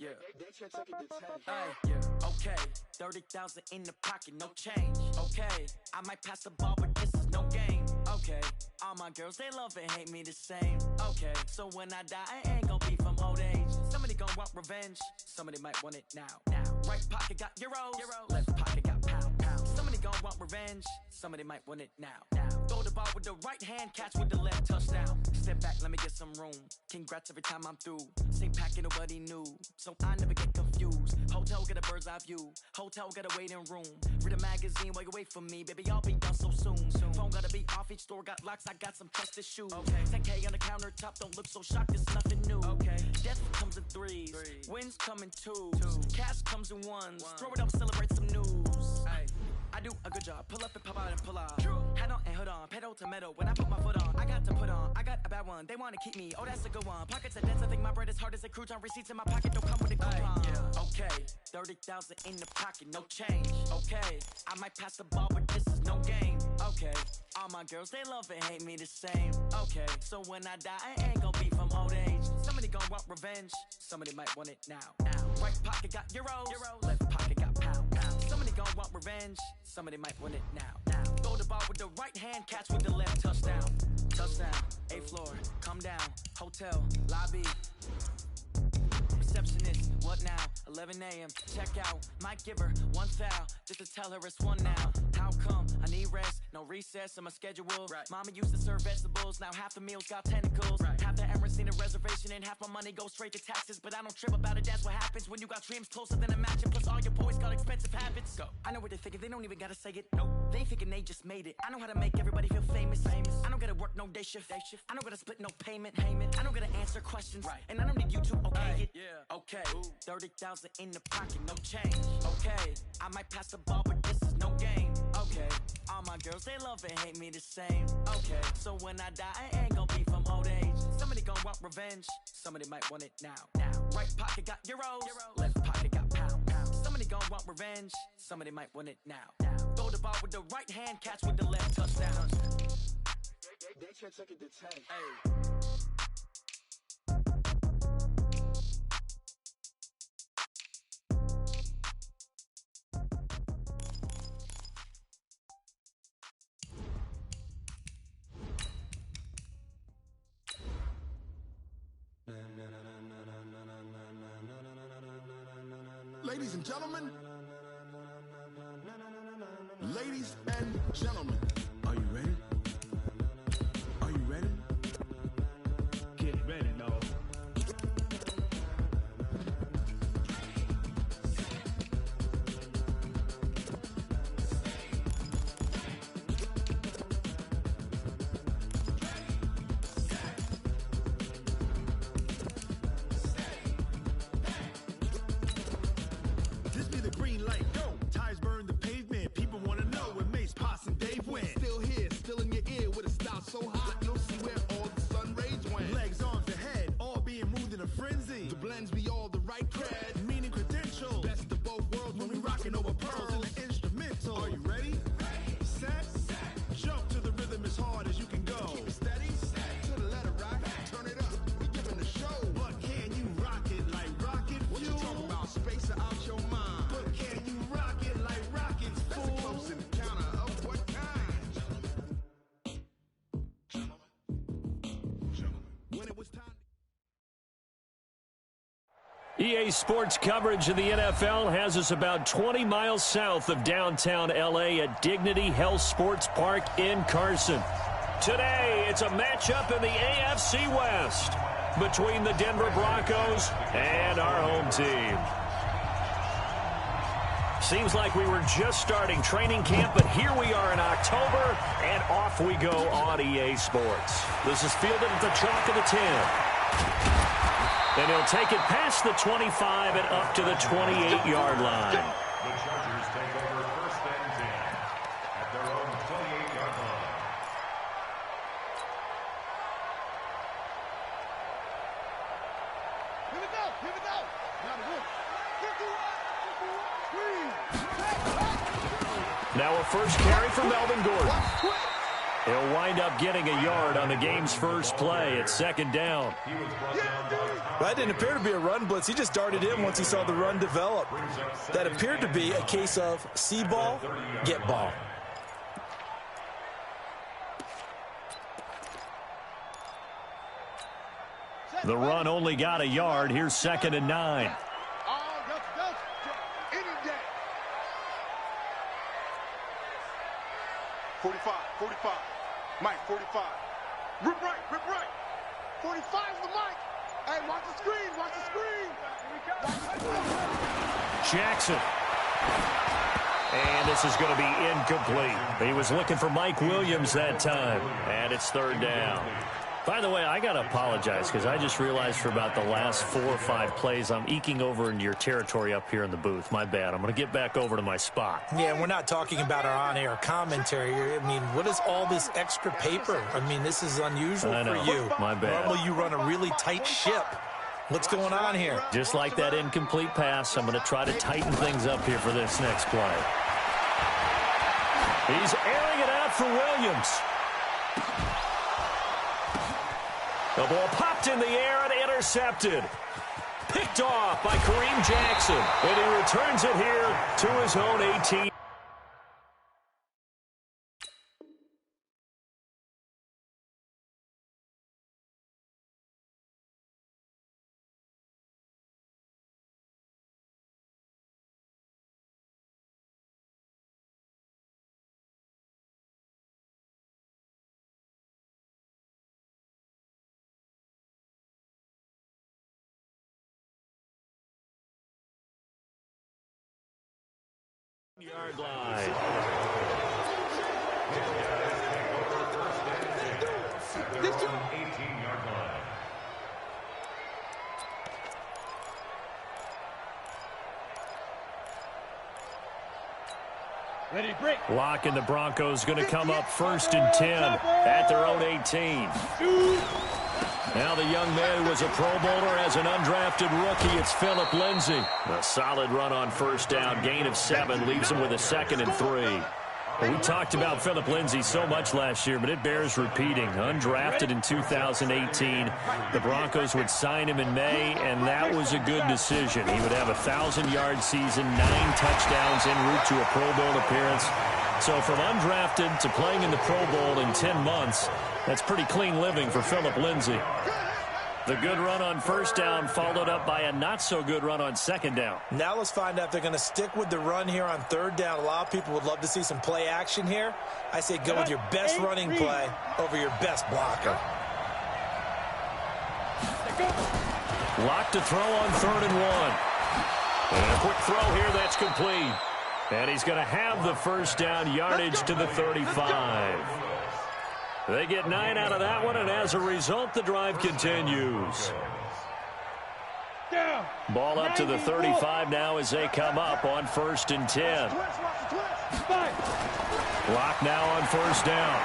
Yeah. Yeah. Okay. 30,000 in the pocket, no change. Okay. I might pass the ball, but this is no game. Okay. All my girls, they love and hate me the same. Okay. So when I die, I ain't gon' be from old age. Somebody gon' want revenge. Somebody might want it now. Right pocket got euros. Left pocket got pound. Somebody gon' want revenge. Somebody might want it now. Throw the ball with the right hand, catch with the left, touchdown. Step back, let me get some room. Congrats every time I'm through. Same packet, nobody knew, so I never get confused. Hotel got a bird's eye view. Hotel got a waiting room. Read a magazine while you wait for me, baby. I'll be done so soon. Phone gotta be off, each store got locks. I got some trusted shoes. 10K on the countertop, don't look so shocked. It's nothing new. Death comes in threes. Wins come in twos. Cash comes in ones. Throw it up, celebrate some news. I do a good job. Pull up and pop out and pull out. Head on and hood on. Pedal to metal. When I put my foot on, I got to put on. I got a bad one. They want to keep me. Oh, that's a good one. Pockets are dense. I think my bread is hard as a crouton. Receipts in my pocket don't come with a coupon. Okay. 30,000 in the pocket. No change. Okay. I might pass the ball, but this is no game. Okay. All my girls, they love and hate me the same. Okay. So when I die, I ain't gon' be from old age. Somebody gon' want revenge. Somebody might want it now. Right pocket got euros. Left pocket got pound. Somebody gon' want revenge. Somebody might want it now. Throw the ball with the right hand, catch with the left, touchdown. Touchdown, 8th floor, come down. Hotel, lobby. Receptionist, what now? 11 a.m. Check out. Might give her one foul just to tell her it's one now. How come? I need rest, no recess in my schedule. Mama used to serve vegetables, now half the meals got tentacles. Half the Emirates need a reservation and half my money goes straight to taxes. But I don't trip about it, that's what happens when you got dreams closer than a mansion. Plus all your boys got expensive habits. Go. I know what they're thinking, they don't even gotta say it. Nope. They thinking they just made it. I know how to make everybody feel famous. I don't gotta work no day shift. I don't gotta split no payment. I don't gotta answer questions. And I don't need you to okay it. Okay. 30,000 in the pocket, no change. Okay. I might pass the ball, but this is no game. Okay. All my girls, they love and hate me the same. Okay. So when I die, I ain't gon' be from old age. Somebody gon' want revenge. Somebody might want it now. Right pocket got euros. Left pocket got pound. Somebody gon' want revenge. Somebody might want it now. Throw the ball with the right hand, catch with the left, touchdown. They can't take it to 10. Ladies and gentlemen, ladies and gentlemen, are you ready? Are you ready? Get ready, dog. This be the green light, go. Tires burn the pavement. People want to know where Mace, Poss, and Dave went. Still here, still in your ear with a style so hot, you'll see where all the sun rays went. Legs, arms, and head, all being moved in a frenzy. The blends be all the right cred, meaning credentials. Best of both worlds when we rockin' over pearls in the instrumental. Are you ready? Set, jump to the rhythm as hard as you can go. Keep it steady, to the letter rock, turn it up, we giving the show. But can you rock it like rocket fuel? What you talking about, space out your mind? But can you rock it like rockets, fool? That's a close encounter of what kind? When it was time. EA Sports coverage of the NFL has us about 20 miles south of downtown L.A. at Dignity Health Sports Park in Carson. Today, it's a matchup in the AFC West between the Denver Broncos and our home team. Seems like we were just starting training camp, but here we are in October, and off we go on EA Sports. This is fielded at the chalk of the 10. And he'll take it past the 25 and up to the 28-yard line. The Chargers take over first and 10 at their own 28-yard line. Here we go, here we go. Now the roof. Now a first carry for Melvin Gordon. He'll wind up getting a yard on the game's first play at second down. That didn't appear to be a run blitz. He just darted in once he saw the run develop. That appeared to be a case of see ball, get ball. The run only got a yard. Here's 2nd and 9. 45, 45. Mike, 45. Rip right. 45 is the Mike. Hey, watch the screen. Jackson. And this is going to be incomplete. He was looking for Mike Williams that time. And it's 3rd down. By the way, I got to apologize because I just realized for about the last 4 or 5 plays, I'm eking over into your territory up here in the booth. My bad. I'm going to get back over to my spot. Yeah, we're not talking about our on-air commentary. I mean, what is all this extra paper? I mean, this is unusual for you. My bad. Normally you run a really tight ship. What's going on here? Just like that incomplete pass, I'm going to try to tighten things up here for this next play. He's airing it out for Williams. The ball popped in the air and intercepted. Picked off by Kareem Jackson. And he returns it here to his own 18. Yard line. Their own 18-yard line. Ready, break. Lock and the Broncos going to come up 1st and 10 at their own 18. Now the young man who was a Pro Bowler as an undrafted rookie, it's Phillip Lindsay. A solid run on 1st down, gain of 7, leaves him with a 2nd and 3. Well, we talked about Phillip Lindsay so much last year, but it bears repeating. Undrafted in 2018, the Broncos would sign him in May, and that was a good decision. He would have a 1,000-yard season, 9 touchdowns en route to a Pro Bowl appearance. So from undrafted to playing in the Pro Bowl in 10 months, that's pretty clean living for Phillip Lindsay. The good run on 1st down followed up by a not-so-good run on 2nd down. Now let's find out if they're going to stick with the run here on 3rd down. A lot of people would love to see some play action here. I say go with your best running play over your best blocker. Lock to throw on 3rd and 1. And a quick throw here that's complete. And he's going to have the 1st down yardage to the 35. They get 9 out of that one, and as a result, the drive continues. Ball up to the 35 now as they come up on 1st and 10. Lock now on 1st down.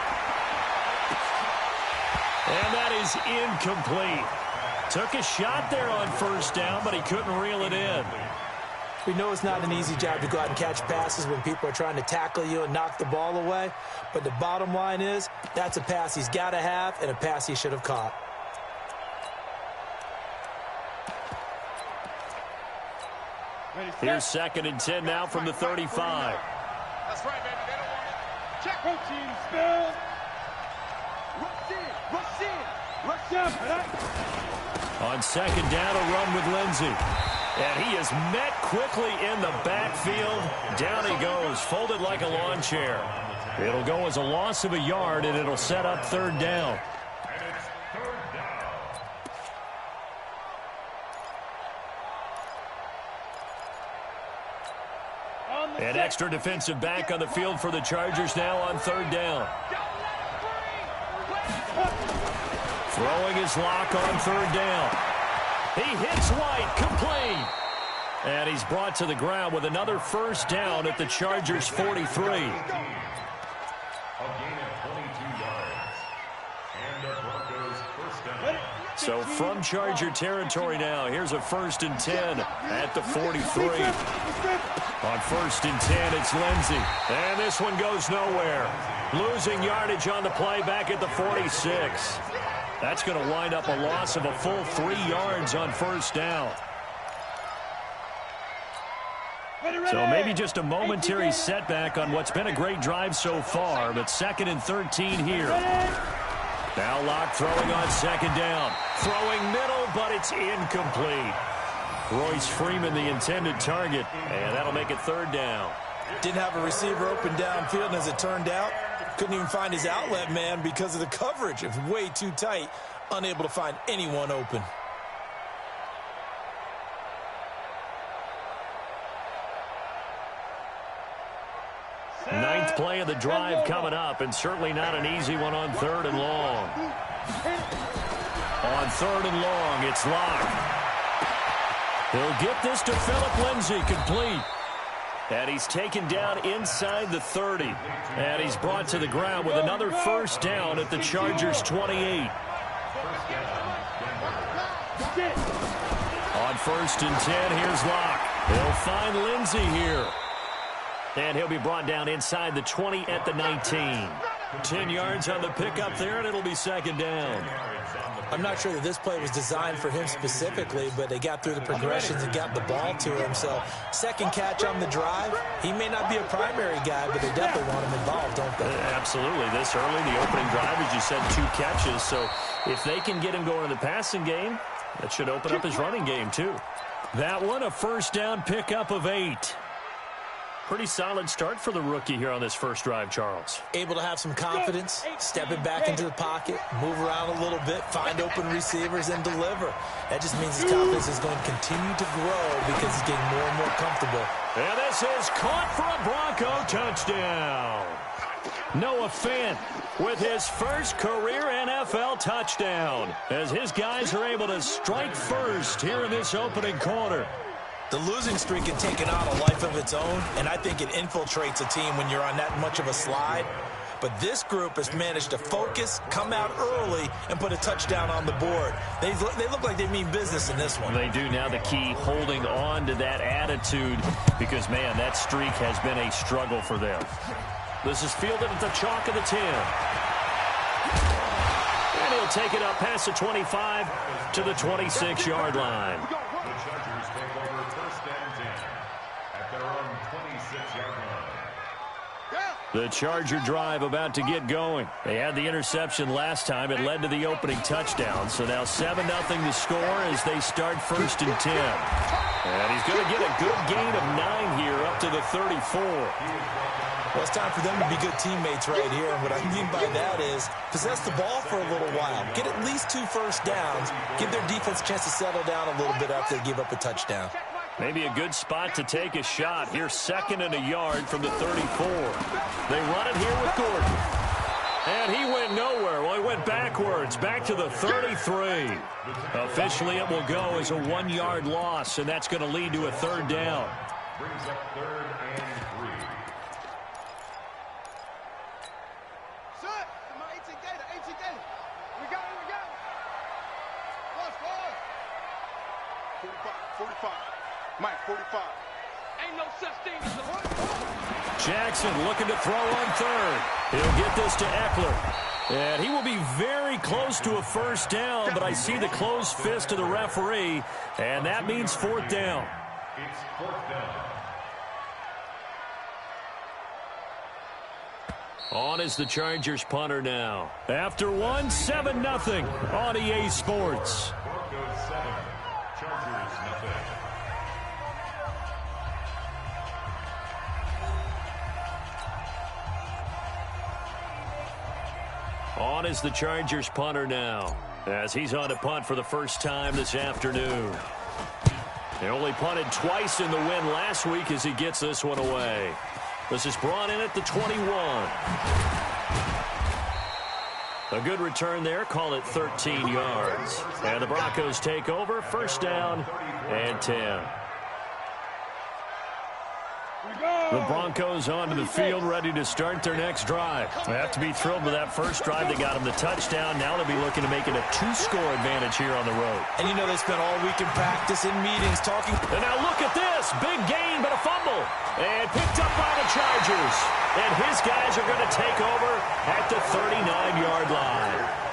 And that is incomplete. Took a shot there on 1st down, but he couldn't reel it in. We know it's not an easy job to go out and catch passes when people are trying to tackle you and knock the ball away. But the bottom line is, that's a pass he's got to have and a pass he should have caught. Here's 2nd and 10 now from the 35. That's right, baby. They don't want it. Check. Coaching spell. Rush in. On 2nd down, a run with Lindsay. And he is met quickly in the backfield. Down he goes, folded like a lawn chair. It'll go as a loss of a yard, and it'll set up 3rd down. And it's 3rd down. An extra defensive back on the field for the Chargers now on 3rd down. Throwing his lock on 3rd down. He hits White, complete. And he's brought to the ground with another 1st down at the Chargers' 43. A gain of 22 yards. And the Broncos 1st down. So from Charger territory now, here's a 1st and 10 at the 43. On 1st and 10, it's Lindsey. And this one goes nowhere. Losing yardage on the play back at the 46. That's going to wind up a loss of a full 3 yards on 1st down. So maybe just a momentary setback on what's been a great drive so far, but 2nd and 13 here. Now Locke throwing on 2nd down. Throwing middle, but it's incomplete. Royce Freeman, the intended target, and that'll make it 3rd down. Didn't have a receiver open downfield, and as it turned out, couldn't even find his outlet man because of the coverage. It was way too tight, unable to find anyone open. Ninth play of the drive coming up, and certainly not an easy one on 3rd and long. On 3rd and long, it's Locke. He'll get this to Phillip Lindsay, complete. And he's taken down inside the 30. And he's brought to the ground with another 1st down at the Chargers' 28. On 1st and 10, here's Locke. He'll find Lindsay here. And he'll be brought down inside the 20 at the 19. 10 yards on the pickup there, and it'll be 2nd down. I'm not sure that this play was designed for him specifically, but they got through the progressions and got the ball to him. So 2nd catch on the drive. He may not be a primary guy, but they definitely want him involved, don't they? Absolutely. This early, the opening drive, as you said, 2 catches. So if they can get him going in the passing game, that should open up his running game too. That one, a 1st down pickup of 8. Pretty solid start for the rookie here on this 1st drive, Charles. Able to have some confidence, stepping back into the pocket, move around a little bit, find open receivers, and deliver. That just means his confidence is going to continue to grow because he's getting more and more comfortable. And this is caught for a Bronco touchdown. Noah Fant with his first career NFL touchdown as his guys are able to strike first here in this opening quarter. The losing streak had taken on a life of its own, and I think it infiltrates a team when you're on that much of a slide. But this group has managed to focus, come out early, and put a touchdown on the board. They look like they mean business in this one. They do. Now the key, holding on to that attitude, because, man, that streak has been a struggle for them. This is fielded at the chalk of the 10. And he'll take it up past the 25 to the 26-yard line. The Charger drive about to get going. They had the interception last time. It led to the opening touchdown. So now 7-0 to score as they start 1st and 10. And he's going to get a good gain of 9 here up to the 34. Well, it's time for them to be good teammates right here. And what I mean by that is possess the ball for a little while. Get at least 2 first downs. Give their defense a chance to settle down a little bit after they give up a touchdown. Maybe a good spot to take a shot. Here's 2nd and a yard from the 34. They run it here with Gordon. And he went nowhere. Well, he went backwards, back to the 33. Officially, it will go as a 1-yard loss, and that's going to lead to a 3rd down. Brings up 3rd and 3. Set. Come on, 18 gator, 18 gator. We got it, we got it. Plus, 45. Mike, 45. Ain't no such thing as a run. Jackson looking to throw on 3rd. He'll get this to Eckler. And he will be very close to a 1st down, but I see the closed fist of the referee, and that means 4th down. It's 4th down. On is the Chargers punter now. After one, 7-0 on EA Sports. Broncos 7, Chargers 0. On is the Chargers punter now, as he's on to punt for the first time this afternoon. They only punted twice in the win last week as he gets this one away. This is brought in at the 21. A good return there, call it 13 yards. And the Broncos take over, 1st down and 10. We go. The Broncos onto the field, ready to start their next drive. They have to be thrilled with that first drive. They got them the touchdown. Now they'll be looking to make it a 2-score advantage here on the road. And you know they spent all week in practice, in meetings, talking. And now look at this. Big gain, but a fumble. And picked up by the Chargers. And his guys are going to take over at the 39-yard line.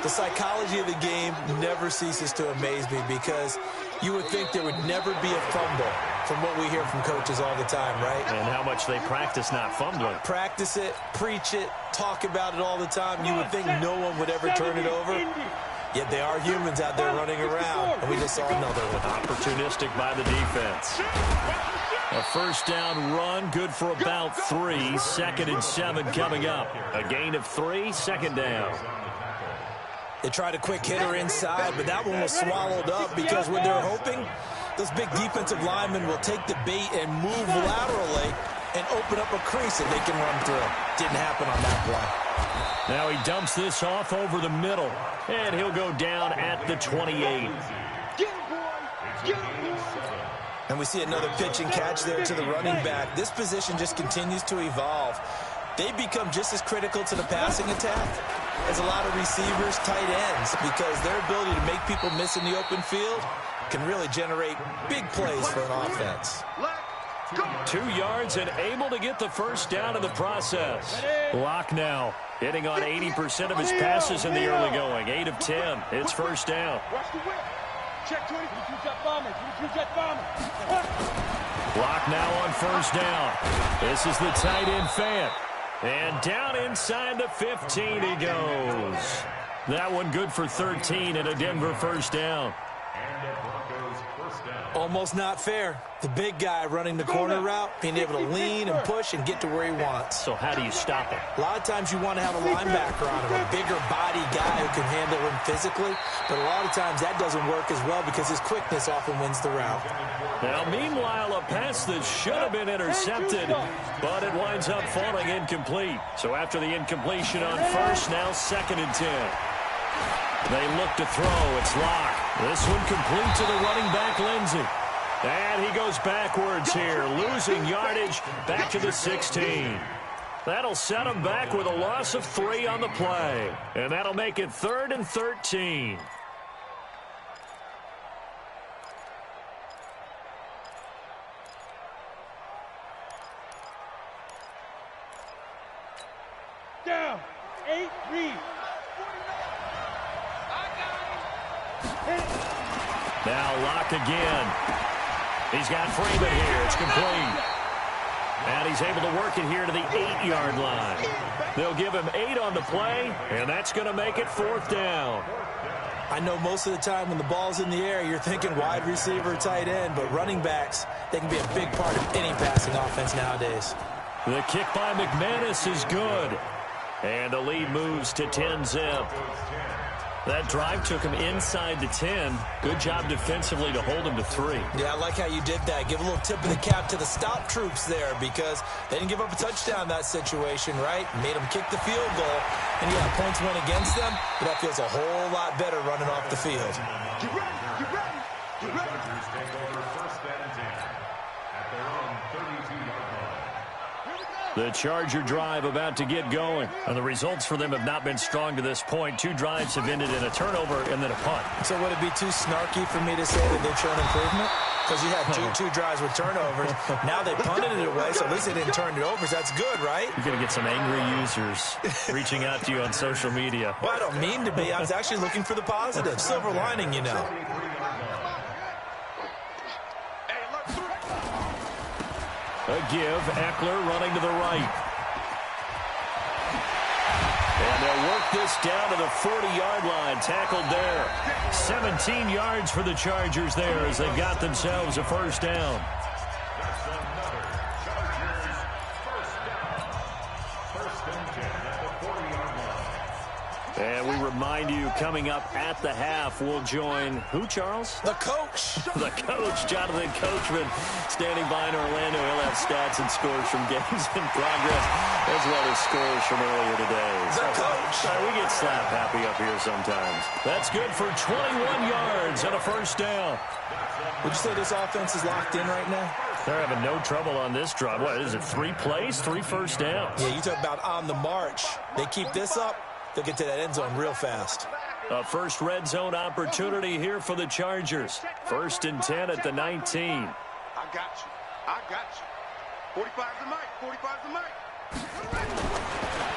The psychology of the game never ceases to amaze me because you would think there would never be a fumble from what we hear from coaches all the time, right? And how much they practice not fumbling. Practice it, preach it, talk about it all the time. You would think no one would ever turn it over. Yet they are humans out there running around, and we just saw another one. Opportunistic by the defense. A first down run, good for about 3. 2nd and 7 coming up. A gain of 3, 2nd down. They tried a quick hitter inside, but that one was swallowed up because what they're hoping, those big defensive linemen will take the bait and move laterally and open up a crease that they can run through. Didn't happen on that play. Now he dumps this off over the middle, and he'll go down at the 28. Get him, boy. Get him, boy. And we see another pitch and catch there to the running back. This position just continues to evolve. They become just as critical to the passing attack as a lot of receivers, tight ends, because their ability to make people miss in the open field can really generate big plays for an offense. 2 yards and able to get the first down in the process. Locke now hitting on 80% of his passes in the early going. 8 of 10. It's first down. Watch the whip. Check 20. Jet bomber. Jet bomber. Locke now on first down. This is the tight end Fant. And down inside the 15 he goes. That one good for 13 and a Denver first down. Almost not fair. The big guy running the corner route, being able to lean and push and get to where he wants. So how do you stop it? A lot of times you want to have a linebacker on him, a bigger body guy who can handle him physically. But a lot of times that doesn't work as well because his quickness often wins the route. Now, meanwhile, a pass that should have been intercepted, but it winds up falling incomplete. So after the incompletion on first, now 2nd and 10. They look to throw. It's Locke. This one complete to the running back, Lindsey. And he goes backwards here, losing yardage back to the 16. That'll set him back with a loss of 3 on the play. And that'll make it 3rd and 13. Down. 8, read. Now Locke again. He's got Freeman here. It's complete. And he's able to work it here to the 8-yard line. They'll give him 8 on the play, and that's going to make it 4th down. I know most of the time when the ball's in the air, you're thinking wide receiver, tight end, but running backs, they can be a big part of any passing offense nowadays. The kick by McManus is good. And the lead moves to 10-zip. That drive took him inside the 10. Good job defensively to hold him to 3. Yeah, I like how you did that. Give a little tip of the cap to the stop troops there because they didn't give up a touchdown in that situation, right? Made them kick the field goal. And, yeah, points went against them, but that feels a whole lot better running off the field. Get ready, get ready, get ready. Chargers take over 1st and 10 at their own 32-yard line. The Charger drive about to get going. And the results for them have not been strong to this point. 2 drives have ended in a turnover and then a punt. So would it be too snarky for me to say that they've shown improvement? Because you had two drives with turnovers. Now they punted it away, so at least they didn't turn it over. So that's good, right? You're going to get some angry users reaching out to you on social media. Well, I don't mean to be. I was actually looking for the positive. Silver lining, you know. A give, Eckler running to the right. And they'll work this down to the 40-yard line, tackled there. 17 yards for the Chargers there as they've got themselves a first down. That's another Chargers first down. 1st and 10 at the 40-yard line. And we remind you, coming up at the half, we'll join who, Charles? The coach. The coach, Jonathan Coachman, standing by in Orlando. He'll have stats and scores from games in progress, as well as scores from earlier today. The coach. We get slap happy up here sometimes. That's good for 21 yards and a first down. Would you say this offense is locked in right now? They're having no trouble on this drive. What is it, 3 plays, 3 first downs? Yeah, you talk about on the march. They keep this up, they'll get to that end zone real fast. A first red zone opportunity here for the Chargers. 1st and 10 at the 19. I got you. I got you. 45's the mic. 45's the mic.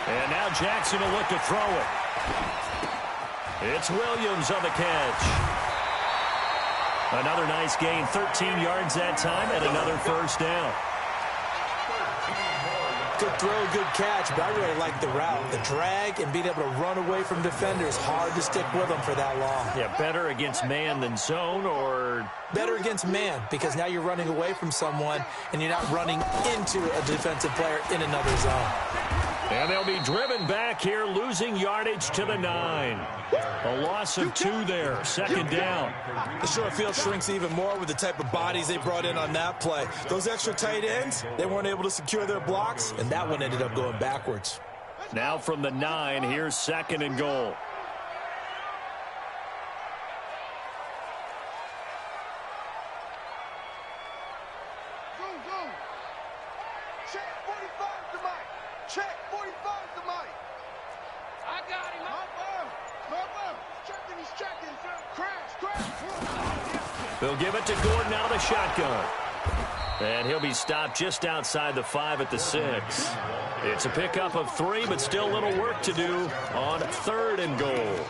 And now Jackson will look to throw it. It's Williams on the catch. Another nice gain, 13 yards that time, and another first down. Good throw, good catch, but I really like the route. The drag and being able to run away from defenders, hard to stick with them for that long. Yeah, better against man than zone, or... Better against man, because now you're running away from someone, and you're not running into a defensive player in another zone. And they'll be driven back here, losing yardage to the 9. A loss of 2 there, 2nd down. The short field shrinks even more with the type of bodies they brought in on that play. Those extra tight ends, they weren't able to secure their blocks, and that one ended up going backwards. Now from the 9, here's 2nd and goal. Check 45's the mic. Check 45's the mic. I got him. No. He's checking. Crash. They'll give it to Gordon out of the shotgun. And he'll be stopped just outside the 5 at the 6. It's a pickup of 3, but still a little work to do on 3rd and goal.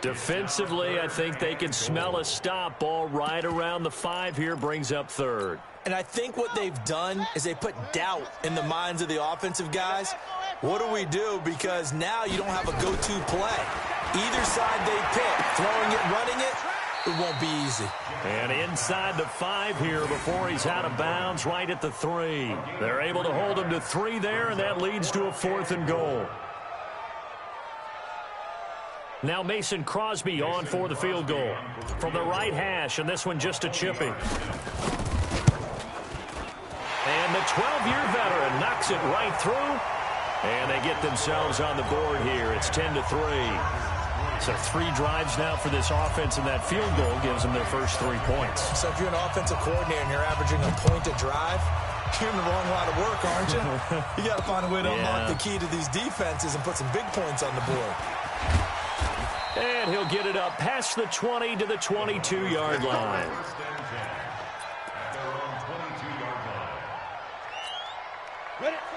Defensively, I think they can smell a stop. Ball right around the 5 here, brings up 3rd. And I think what they've done is they put doubt in the minds of the offensive guys. What do we do? Because now you don't have a go-to play. Either side they pick, throwing it, running it, it won't be easy. And inside the 5 here before he's out of bounds, right at the 3. They're able to hold him to 3 there, and that leads to a 4th and goal. Now Mason Crosby on for the field goal. From the right hash, and this one just a chipping. And the 12-year veteran knocks it right through. And they get themselves on the board here. It's 10-3. So 3 drives now for this offense, and that field goal gives them their first 3 points. So if you're an offensive coordinator and you're averaging a point a drive, you're in the wrong line of work, aren't you? You got to find a way to unlock the key to these defenses and put some big points on the board. And he'll get it up past the 20 to the 22-yard line.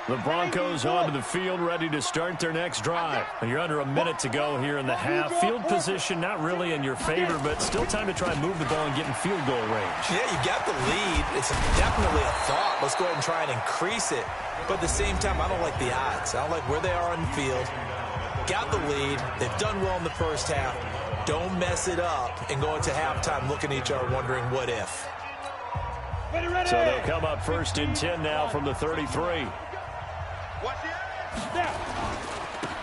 The Broncos onto the field, ready to start their next drive. You're under a minute to go here in the half. Field position not really in your favor, but still time to try and move the ball and get in field goal range. Yeah, you got the lead. It's definitely a thought. Let's go ahead and try and increase it. But at the same time, I don't like the odds. I don't like where they are on the field. Got the lead. They've done well in the first half. Don't mess it up and go into halftime looking at each other wondering what if. So they'll come up 1st and 10 now from the 33.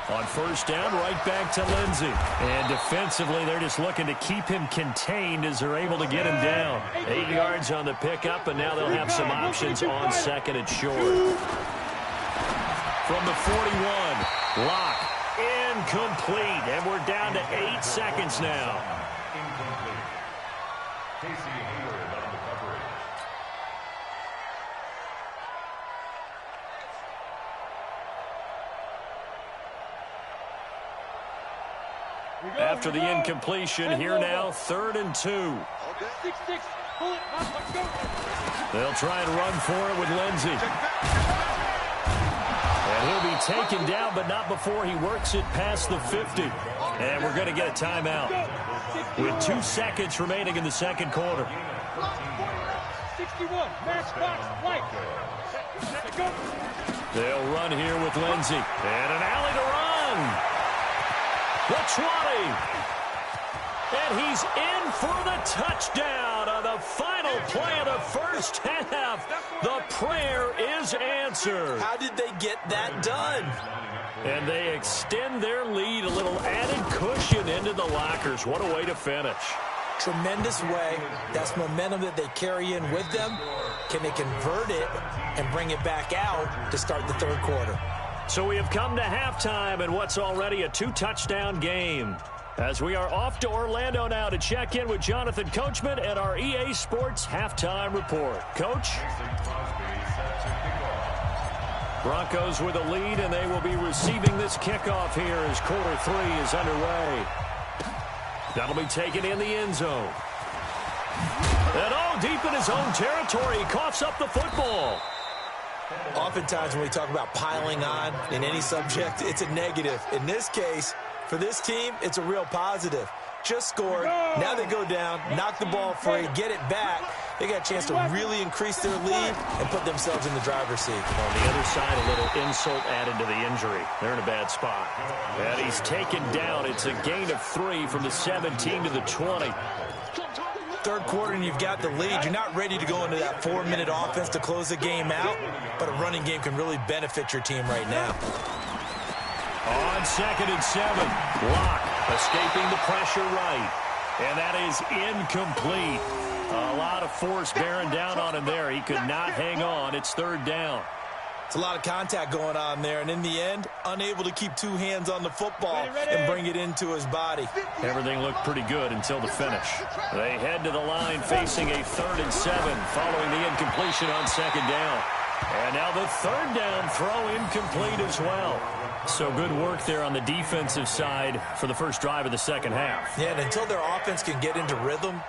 On 1st down, right back to Lindsey. And defensively, they're just looking to keep him contained as they're able to get him down. 8 yards on the pickup, and now they'll have some options on 2nd and short. From the 41, Locke, incomplete. And we're down to 8 seconds now. After the incompletion, here now, 3rd and 2. They'll try and run for it with Lindsey. And he'll be taken down, but not before he works it past the 50. And we're going to get a timeout with 2 seconds remaining in the 2nd quarter. 61, match box, right. They'll run here with Lindsey. And an alley to run. The 20. And he's in for the touchdown on the final play of the first half. The prayer is answered. How did they get that done? And they extend their lead, a little added cushion into the lockers. What a way to finish. Tremendous way. That's momentum that they carry in with them. Can they convert it and bring it back out to start the 3rd quarter? So we have come to halftime in what's already a 2-touchdown game. As we are off to Orlando now to check in with Jonathan Coachman and our EA Sports Halftime Report. Coach? Broncos with a lead, and they will be receiving this kickoff here as quarter 3 is underway. That'll be taken in the end zone. And deep in his own territory, he coughs up the football. Oftentimes when we talk about piling on in any subject, it's a negative. In this case, for this team, it's a real positive. Just scored. Now they go down, knock the ball free, get it back. They got a chance to really increase their lead and put themselves in the driver's seat. On the other side, a little insult added to the injury. They're in a bad spot. And he's taken down. It's a gain of 3 from the 17 to the 20. Third quarter and you've got the lead. You're not ready to go into that 4-minute offense to close the game out, but a running game can really benefit your team right now. On 2nd and 7, Locke escaping the pressure right. And that is incomplete. A lot of force bearing down on him there. He could not hang on. It's 3rd down. It's a lot of contact going on there, and in the end, unable to keep 2 hands on the football and bring it into his body. Everything looked pretty good until the finish. They head to the line facing a 3rd and 7 following the incompletion on 2nd down. And now the 3rd down throw incomplete as well. So good work there on the defensive side for the first drive of the second half. Yeah, and until their offense can get into rhythm,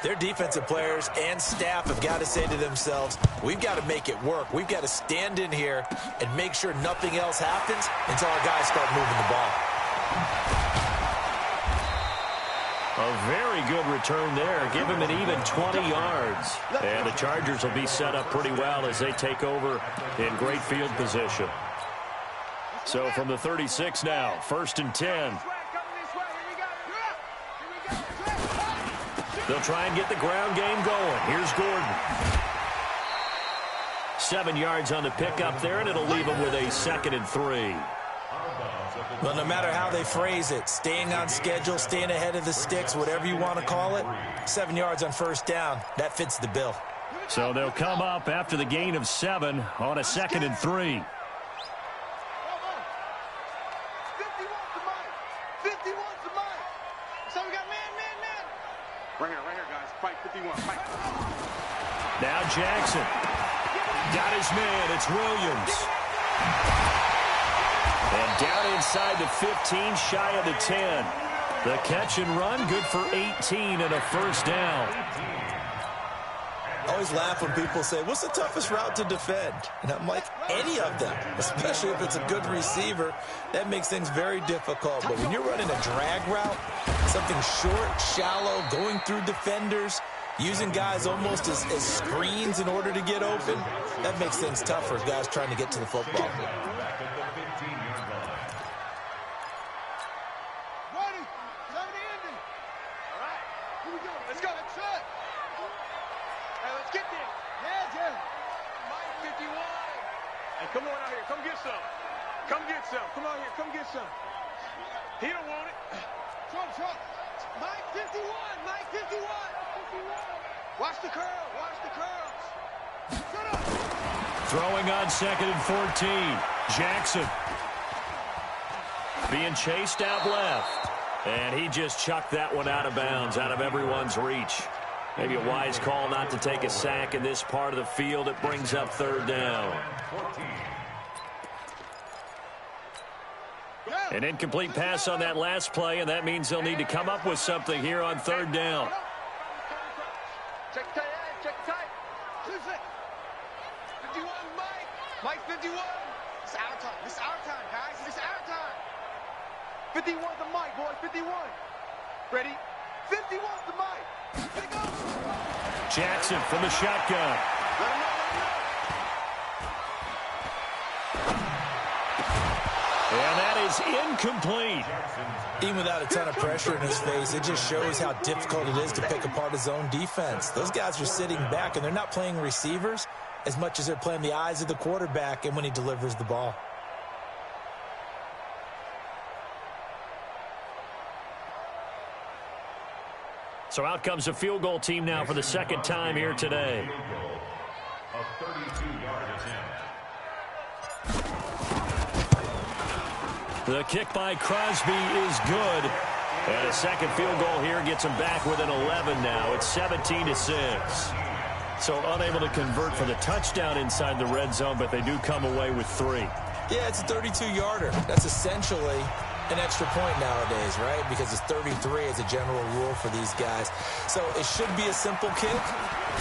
their defensive players and staff have got to say to themselves, we've got to make it work. We've got to stand in here and make sure nothing else happens until our guys start moving the ball. A very good return there. Give him an even 20 yards. And the Chargers will be set up pretty well as they take over in great field position. So from the 36 now, 1st and 10. They'll try and get the ground game going. Here's Gordon. 7 yards on the pickup there, and it'll leave them with a 2nd and 3. Well, no matter how they phrase it, staying on schedule, staying ahead of the sticks, whatever you want to call it, 7 yards on 1st down, that fits the bill. So they'll come up after the gain of 7 on a 2nd and 3. 51 to Mike. So we got man. Right here, guys. Fight 51. Fight. Now Jackson. Got his man. It's Williams. And down inside the 15, shy of the 10. The catch and run, good for 18 and a 1st down. I always laugh when people say, what's the toughest route to defend? And I'm like, any of them, especially if it's a good receiver. That makes things very difficult. But when you're running a drag route, something short, shallow, going through defenders, using guys almost as screens in order to get open, that makes things tougher as guys trying to get to the football. Come on out here. Come get some. Come get some. Come on here. Come get some. He don't want it. Trump. Mike 51. Mike 51. Watch the curl. Watch the curls. Shut up. Throwing on 2nd and 14. Jackson. Being chased out left. And he just chucked that one out of bounds, out of everyone's reach. Maybe a wise call not to take a sack in this part of the field. It brings up 3rd down. An incomplete pass on that last play, and that means they'll need to come up with something here on 3rd down. Check tight. 51, Mike. Mike 51. It's our time. This is our time, guys. This is our time. 51 to Mike, boy. 51. Ready? 51 to Mike. Jackson from the shotgun. And that is incomplete. Even without a ton of pressure in his face, it just shows how difficult it is to pick apart his own defense. Those guys are sitting back, and they're not playing receivers as much as they're playing the eyes of the quarterback and when he delivers the ball. So out comes a field goal team now for the 2nd time here today. A 32-yard attempt. The kick by Crosby is good. And a second field goal here gets them back within 11 now. It's 17-6. So unable to convert for the touchdown inside the red zone, but they do come away with 3. Yeah, it's a 32-yarder. That's essentially an extra point nowadays, right? Because it's 33 as a general rule for these guys. So it should be a simple kick.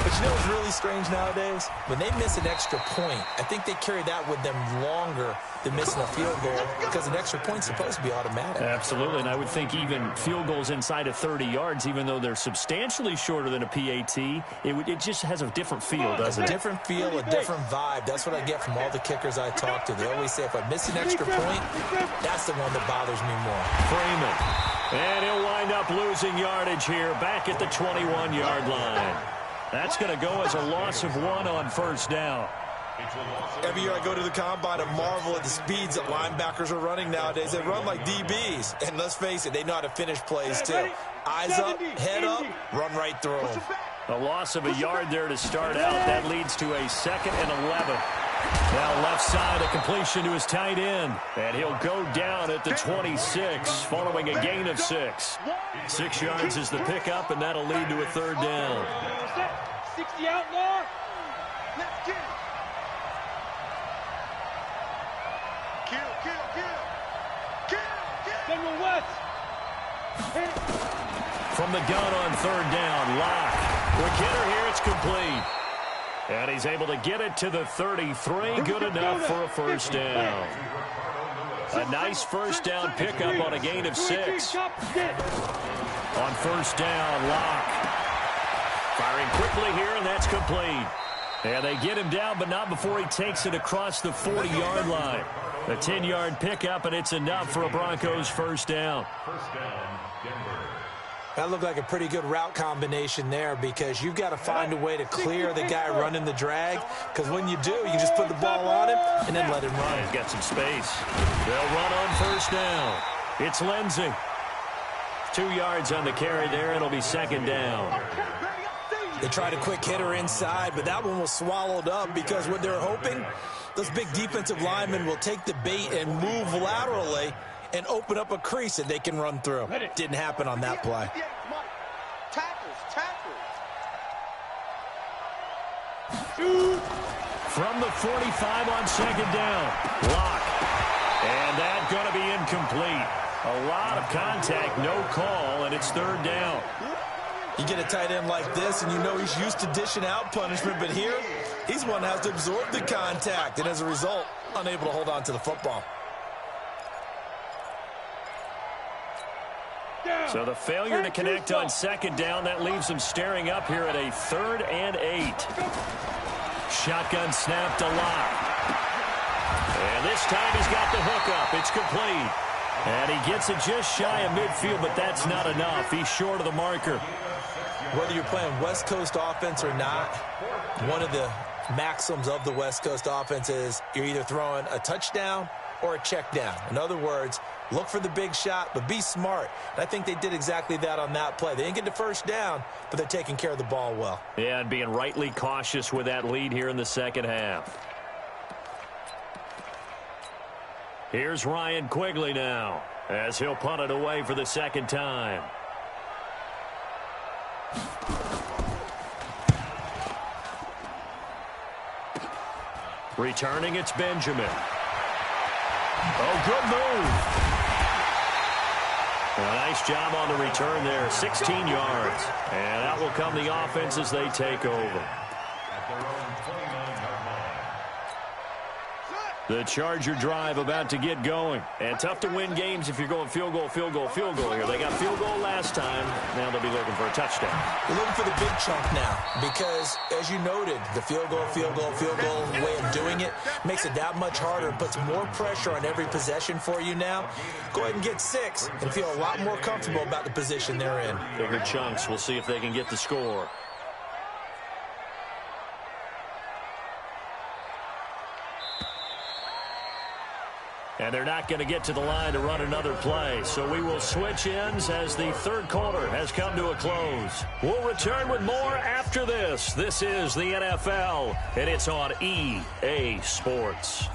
But you know what's really strange nowadays? When they miss an extra point, I think they carry that with them longer than missing a field goal because an extra point's supposed to be automatic. Absolutely, and I would think even field goals inside of 30 yards, even though they're substantially shorter than a PAT, it just has a different feel, doesn't it? A different feel, a different vibe. That's what I get from all the kickers I talk to. They always say if I miss an extra point, that's the one that bothers me more. Freeman. And he'll wind up losing yardage here back at the 21-yard line. That's going to go as a loss of 1 on first down. Every year I go to the combine and marvel at the speeds that linebackers are running nowadays. They run like DBs. And let's face it, they know how to finish plays too. Eyes up, head up, run right through them. A loss of a yard there to start out. That leads to a 2nd and 11. Now left side, a completion to his tight end. And he'll go down at the 26 following a gain of 6. 6 yards is the pickup, and that'll lead to a 3rd down. 60 out now. Let's get it. General West. From the gun on 3rd down, Locke. Quick hitter here, it's complete. And he's able to get it to the 33. Good enough for a 1st down. A nice 1st down pickup on a gain of 6. On 1st down, Locke. Firing quickly here, and that's complete. And they get him down, but not before he takes it across the 40-yard line. A 10-yard pickup, and it's enough for a Broncos 1st down. That looked like a pretty good route combination there because you've got to find a way to clear the guy running the drag, because when you do, you just put the ball on him and then let him run. He's got some space. They'll run on 1st down. It's Lindsey. 2 yards on the carry there. It'll be 2nd down. They tried a quick hitter inside, but that one was swallowed up because what they're hoping, those big defensive linemen will take the bait and move laterally and open up a crease that they can run through. Didn't happen on that play. From the 45 on 2nd down. Lock. And that's going to be incomplete. A lot of contact, no call, and it's 3rd down. You get a tight end like this, and you know he's used to dishing out punishment, but here, he's one that has to absorb the contact, and as a result, unable to hold on to the football. So the failure to connect on 2nd down, that leaves him staring up here at a 3rd and 8. Shotgun snap to Locke. And this time he's got the hook up. It's complete. And he gets it just shy of midfield, but that's not enough. He's short of the marker. Whether you're playing West Coast offense or not, one of the maxims of the West Coast offense is you're either throwing a touchdown or a check down. In other words, look for the big shot, but be smart. And I think they did exactly that on that play. They didn't get the 1st down, but they're taking care of the ball well. Yeah, and being rightly cautious with that lead here in the 2nd half. Here's Ryan Quigley now, as he'll punt it away for the 2nd time. Returning, it's Benjamin. Oh, good move. A nice job on the return there, 16 yards. And out will come the offense as they take over. The Charger drive about to get going. And tough to win games if you're going field goal, field goal, field goal here. They got field goal last time. Now they'll be looking for a touchdown. We're looking for the big chunk now because, as you noted, the field goal way of doing it makes it that much harder and puts more pressure on every possession for you now. Go ahead and get 6 and feel a lot more comfortable about the position they're in. Bigger chunks. We'll see if they can get the score. And they're not going to get to the line to run another play. So we will switch ends as the 3rd quarter has come to a close. We'll return with more after this. This is the NFL, and it's on EA Sports.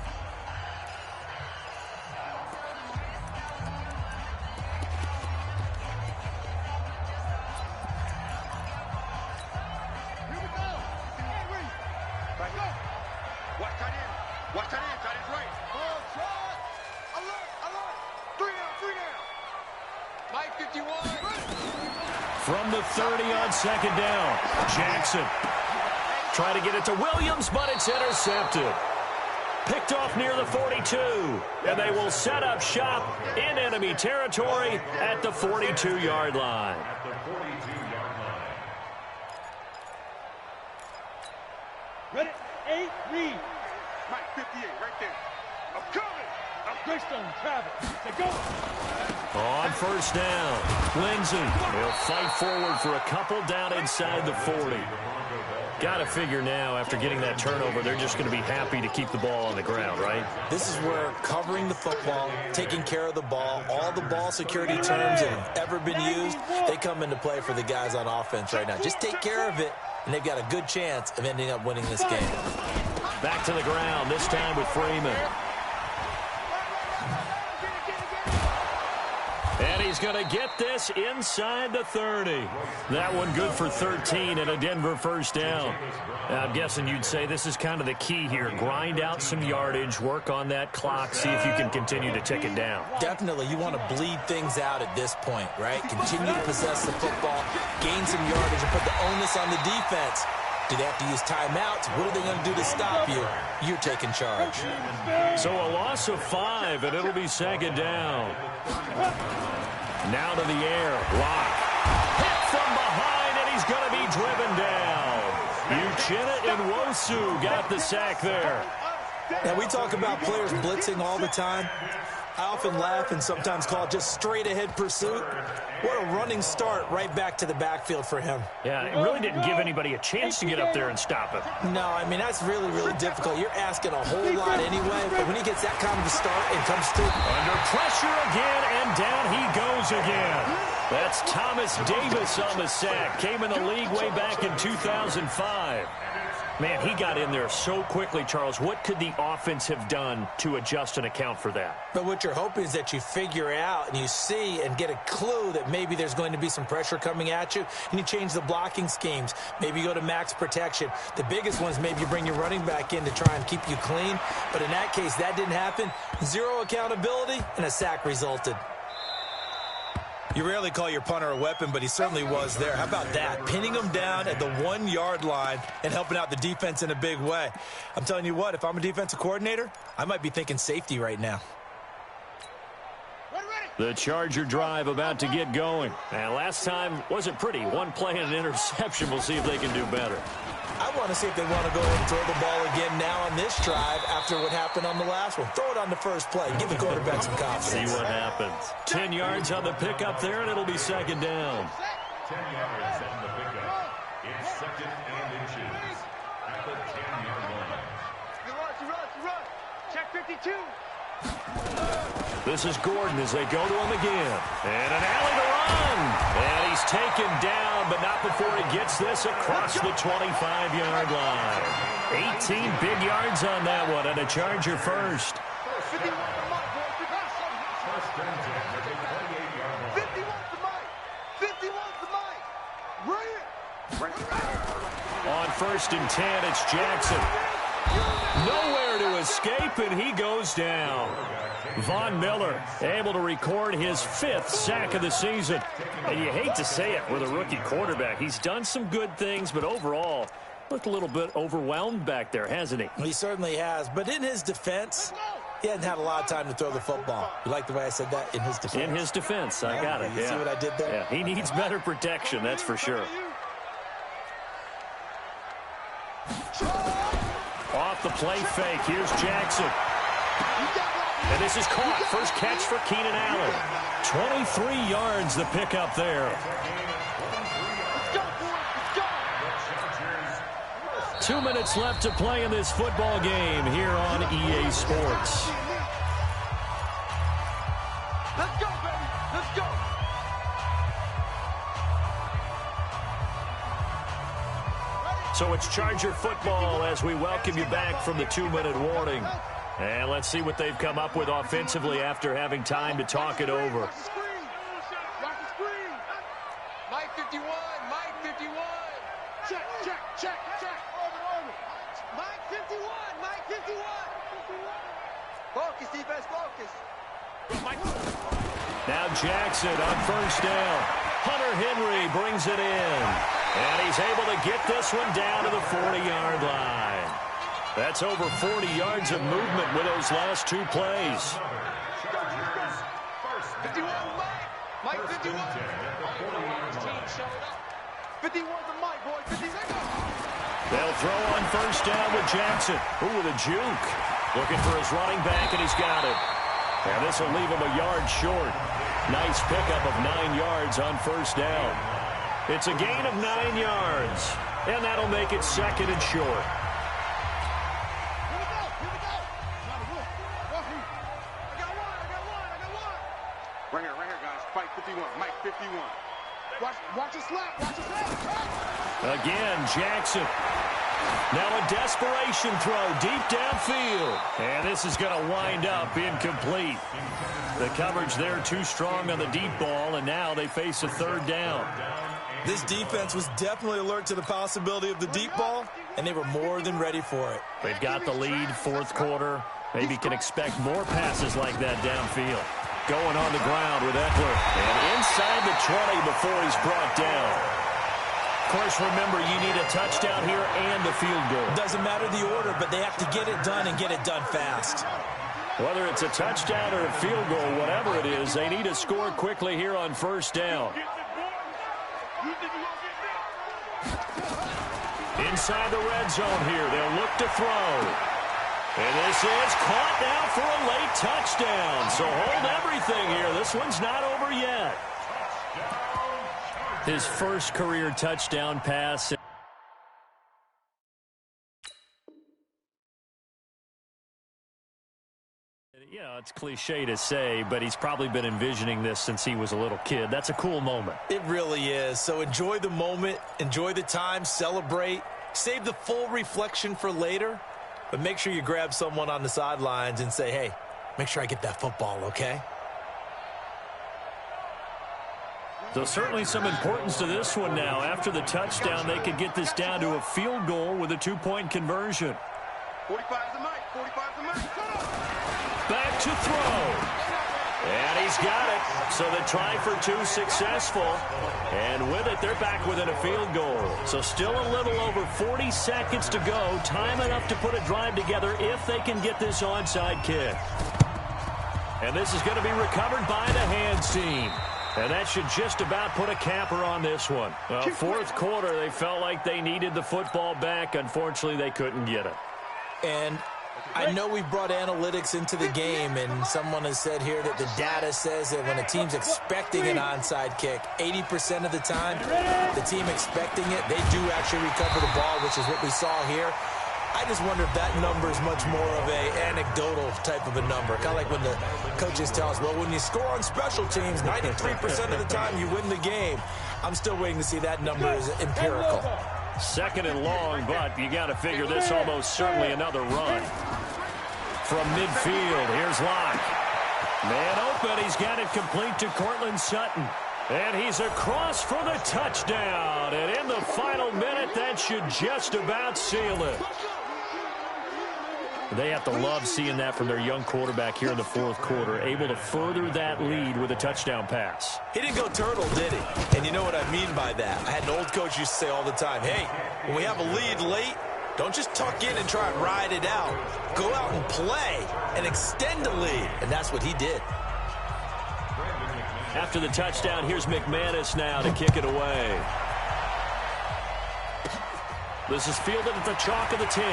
from the 30 on second down. Jackson trying to get it to Williams, but it's intercepted. Picked off near the 42, and they will set up shop in enemy territory at the 42-yard line. Ready, 8, read. Mike, 58, right there. I'm coming. Greystone, Travis. They go. On first down, Lindsey will fight forward for a couple down inside the 40. Got to figure now, after getting that turnover, they're just going to be happy to keep the ball on the ground, right? This is where covering the football, taking care of the ball, all the ball security terms that have ever been used, they come into play for the guys on offense right now. Just take care of it, and they've got a good chance of ending up winning this game. Back to the ground, this time with Freeman. And he's going to get this inside the 30. That one good for 13 and a Denver first down. I'm guessing you'd say this is kind of the key here. Grind out some yardage, work on that clock, see if you can continue to tick it down. Definitely. You want to bleed things out at this point, right? Continue to possess the football, gain some yardage, and put the onus on the defense. Do they have to use timeouts? What are they going to do to stop you? You're taking charge. So a loss of 5, and it'll be second down. Now to the air. Lock. Hit from behind, and he's going to be driven down. Uchenna Nwosu got the sack there. Now, we talk about players blitzing all the time. I often laugh and sometimes call it just straight-ahead pursuit. What a running start right back to the backfield for him. Yeah, it really didn't give anybody a chance to get up there and stop him. No, I mean, that's really, really difficult. You're asking a whole lot anyway, but when he gets that kind of a start and comes through. Under pressure again, and down he goes again. That's Thomas Davis on the sack. Came in the league way back in 2005. Man, he got in there so quickly, Charles. What could the offense have done to adjust and account for that? But what you're hoping is that you figure out and you see and get a clue that maybe there's going to be some pressure coming at you, and you change the blocking schemes. Maybe you go to max protection. The biggest one is maybe you bring your running back in to try and keep you clean. But in that case, that didn't happen. Zero accountability, and a sack resulted. You rarely call your punter a weapon, but he certainly was there. How about that? Pinning him down at the 1-yard line and helping out the defense in a big way. I'm telling you what, if I'm a defensive coordinator, I might be thinking safety right now. The Charger drive about to get going. And last time wasn't pretty. One play and an interception. We'll see if they can do better. I want to see if they want to go ahead and throw the ball again now on this drive after what happened on the last one. Throw it on the first play. Give the quarterback some confidence. See what happens. 10 yards on the pickup there, and it'll be second down. 10 yards on the pickup. It's second and inches at the 10-yard line. You run. Check 52. This is Gordon as they go to him again. And an alley to run. And he's taken down, but not before he gets this across the 25-yard line. 18 big yards on that one, and a Charger first. 51 to Mike, boy. 51 to Mike. 51 to Mike. Bring it. On first and 10, it's Jackson. Nowhere to escape, and he goes down. Von Miller able to record his 5th sack of the season. And you hate to say it with a rookie quarterback. He's done some good things, but overall, looked a little bit overwhelmed back there, hasn't he? He certainly has. But in his defense, he hadn't had a lot of time to throw the football. You like the way I said that? In his defense. In his defense. I got it. You see what I did there? Yeah, he needs better protection, that's for sure. Off the play fake. Here's Jackson. And this is caught. First catch for Keenan Allen. 23 yards the pickup there. 2 minutes left to play in this football game here on EA Sports. Let's go, baby. Let's go. So it's Charger football as we welcome you back from the 2-minute warning. And let's see what they've come up with offensively after having time to talk it over. Watch the screen. Mike 51. Mike 51. Check. Mike 51. Mike 51. Focus, defense, focus. Now Jackson on first down. Hunter Henry brings it in. And he's able to get this one down to the 40-yard line. That's over 40 yards of movement with those last two plays. 51, Mike 51. 51's the Mike, boy. 50 seconds. They'll throw on first down with Jackson. Ooh, with a juke. Looking for his running back, and he's got it. And this will leave him a yard short. Nice pickup of 9 yards on first down. It's a gain of 9 yards, and that'll make it second and short. Right here, guys. Fight 51. Mike 51. Watch the slap. Watch the slap. Again, Jackson. Now a desperation throw deep downfield. And this is going to wind up incomplete. The coverage there too strong on the deep ball, and now they face a third down. This defense was definitely alert to the possibility of the deep ball, and they were more than ready for it. They've got the lead, fourth quarter. Maybe can expect more passes like that downfield. Going on the ground with Eckler. And inside the 20 before he's brought down. Of course, remember, you need a touchdown here and a field goal. Doesn't matter the order, but they have to get it done and get it done fast. Whether it's a touchdown or a field goal, whatever it is, they need to score quickly here on first down. Inside the red zone here, they'll look to throw. And this is caught now for a late touchdown. So hold everything here. This one's not over yet. His first career touchdown pass. You know, it's cliche to say, but he's probably been envisioning this since he was a little kid. That's a cool moment. It really is. So enjoy the moment, enjoy the time, celebrate, save the full reflection for later, but make sure you grab someone on the sidelines and say, hey, make sure I get that football, okay? So certainly some importance to this one now. After the touchdown, they could get this down to a field goal with a two-point conversion. 45's the Mike. 45's the Mike. Back to throw. And he's got it. So the try for two successful. And with it, they're back within a field goal. So still a little over 40 seconds to go. Time enough to put a drive together if they can get this onside kick. And this is going to be recovered by the hands team. And that should just about put a capper on this one. Fourth quarter, they felt like they needed the football back. Unfortunately, they couldn't get it. And I know we brought analytics into the game, and someone has said here that the data says that when a team's expecting an onside kick, 80% of the time, the team expecting it, they do actually recover the ball, which is what we saw here. I just wonder if that number is much more of a anecdotal type of a number. Kind of like when the coaches tell us, well, when you score on special teams, 93% of the time you win the game. I'm still waiting to see that number is empirical. Second and long, but you got to figure this almost certainly another run. From midfield, here's Locke. Man open, he's got it complete to Cortland Sutton. And he's across for the touchdown. And in the final minute, that should just about seal it. They have to love seeing that from their young quarterback here in the fourth quarter, able to further that lead with a touchdown pass. He didn't go turtle, did he? And you know what I mean by that. I had an old coach used to say all the time, hey, when we have a lead late, don't just tuck in and try and ride it out. Go out and play and extend the lead. And that's what he did. After the touchdown, here's McManus now to kick it away. This is fielded at the chalk of the 10.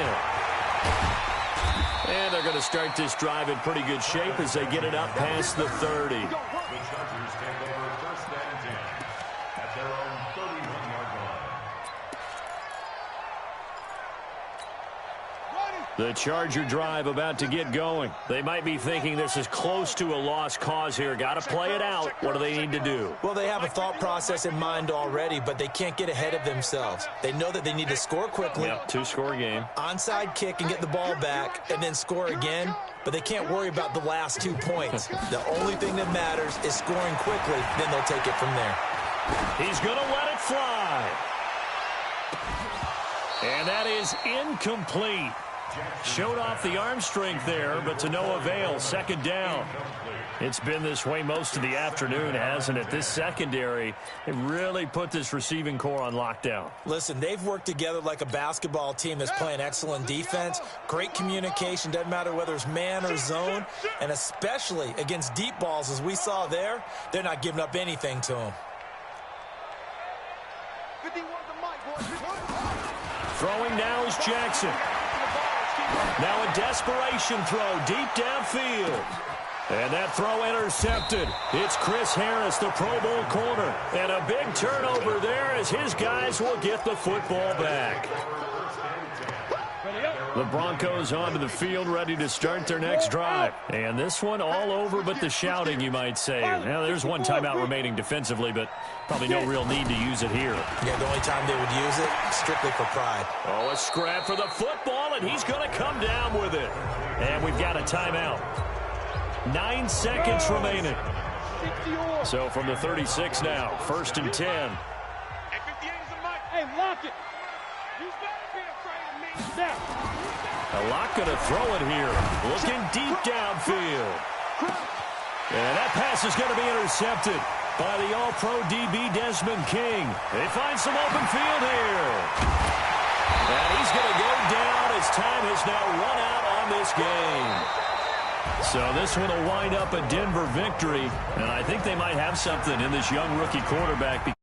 And they're going to start this drive in pretty good shape as they get it up past the 30. The Chargers take over first and 10 at their own 31-yard line. The Charger drive about to get going. They might be thinking this is close to a lost cause here. Got to play it out. What do they need to do? Well, they have a thought process in mind already, but they can't get ahead of themselves. They know that they need to score quickly. Yep, two-score game. Onside kick and get the ball back and then score again, but they can't worry about the last 2 points. The only thing that matters is scoring quickly, then they'll take it from there. He's going to let it fly. And that is incomplete. Showed off the arm strength there, but to no avail. Second down. It's been this way most of the afternoon, hasn't it? This secondary, it really put this receiving core on lockdown. Listen, they've worked together like a basketball team that's playing excellent defense. Great communication, doesn't matter whether it's man or zone. And especially against deep balls, as we saw there, they're not giving up anything to them. Throwing now is Jackson. Now a desperation throw deep downfield. And that throw intercepted. It's Chris Harris, the Pro Bowl corner. And a big turnover there as his guys will get the football back. The Broncos onto the field, ready to start their next drive. And this one all over but the shouting, you might say. Now, there's one timeout remaining defensively, but probably no real need to use it here. Yeah, the only time they would use it, strictly for pride. Oh, a scrap for the football, and he's going to come down with it. And we've got a timeout. 9 seconds remaining. So from the 36 now, 1st and 10. Hey, lock it. You better be afraid of me. Now. A lot going to throw it here. Looking deep downfield. And that pass is going to be intercepted by the All-Pro DB Desmond King. They find some open field here. And he's going to go down as time has now run out on this game. So this one will wind up a Denver victory, and I think they might have something in this young rookie quarterback.